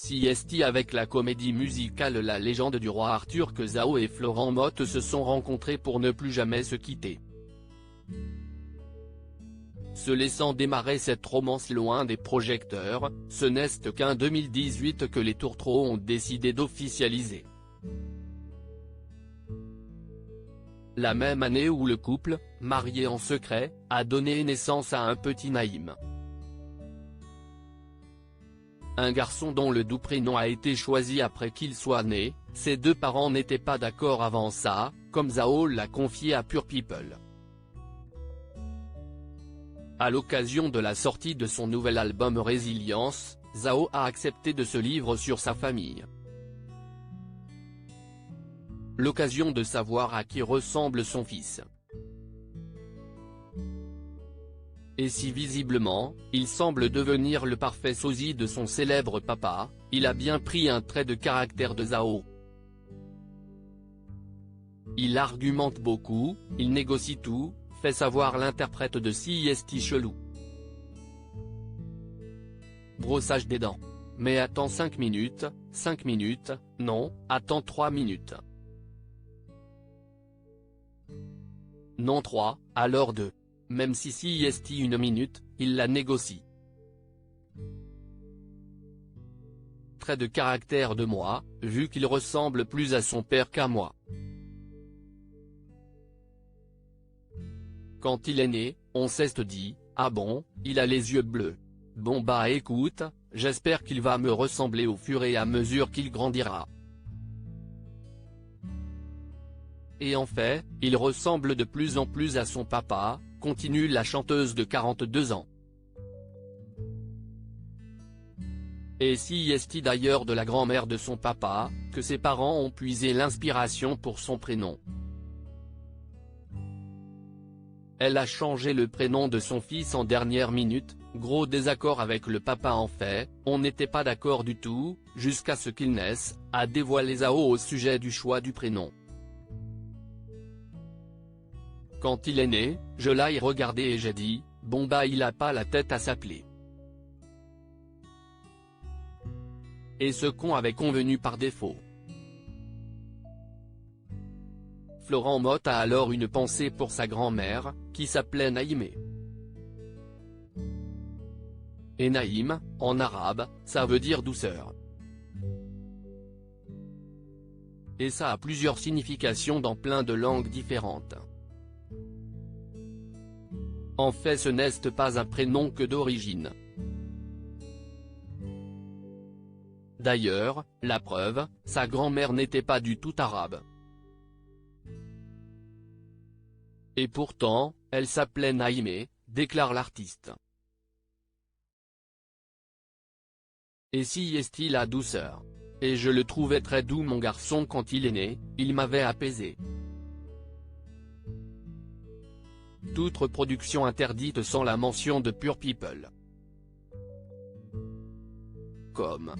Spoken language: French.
CST avec la comédie musicale La légende du roi Arthur que Zhao et Florent Mothe se sont rencontrés pour ne plus jamais se quitter. Se laissant démarrer cette romance loin des projecteurs, ce n'est qu'en 2018 que les tourtereaux ont décidé d'officialiser. La même année où le couple, marié en secret, a donné naissance à un petit Naïm. Un garçon dont le doux prénom a été choisi après qu'il soit né. Ses deux parents n'étaient pas d'accord avant ça, comme Zhao l'a confié à Pure People. À l'occasion de la sortie de son nouvel album Résilience, Zhao a accepté de se livrer sur sa famille. L'occasion de savoir à qui ressemble son fils. Et si visiblement, il semble devenir le parfait sosie de son célèbre papa, il a bien pris un trait de caractère de Zhao. Il argumente beaucoup, il négocie tout, fait savoir l'interprète de CST chelou. Brossage des dents. Mais attends 5 minutes, non, attends 3 minutes. Non 3, alors 2. Même si CST 1 minute, il la négocie. Trait de caractère de moi, vu qu'il ressemble plus à son père qu'à moi. Quand il est né, on s'est dit, ah bon, il a les yeux bleus. Bon bah écoute, j'espère qu'il va me ressembler au fur et à mesure qu'il grandira. Et en fait, il ressemble de plus en plus à son papa, continue la chanteuse de 42 ans. Et CST d'ailleurs de la grand-mère de son papa, que ses parents ont puisé l'inspiration pour son prénom. Elle a changé le prénom de son fils en dernière minute, gros désaccord avec le papa en fait, on n'était pas d'accord du tout, jusqu'à ce qu'il naisse, a dévoilé Zhao au sujet du choix du prénom. Quand il est né, je l'ai regardé et j'ai dit, bon bah il a pas la tête à s'appeler. Et ce con avait convenu par défaut. Florent Mothe a alors une pensée pour sa grand-mère, qui s'appelait Naïm. Et Naïm, en arabe, ça veut dire douceur. Et ça a plusieurs significations dans plein de langues différentes. En fait ce n'est pas un prénom que d'origine. D'ailleurs, la preuve, sa grand-mère n'était pas du tout arabe. Et pourtant, elle s'appelait Naïm, déclare l'artiste. Et si est-il la douceur. Et je le trouvais très doux mon garçon quand il est né, il m'avait apaisé. Toute reproduction interdite sans la mention de Pure People. Comme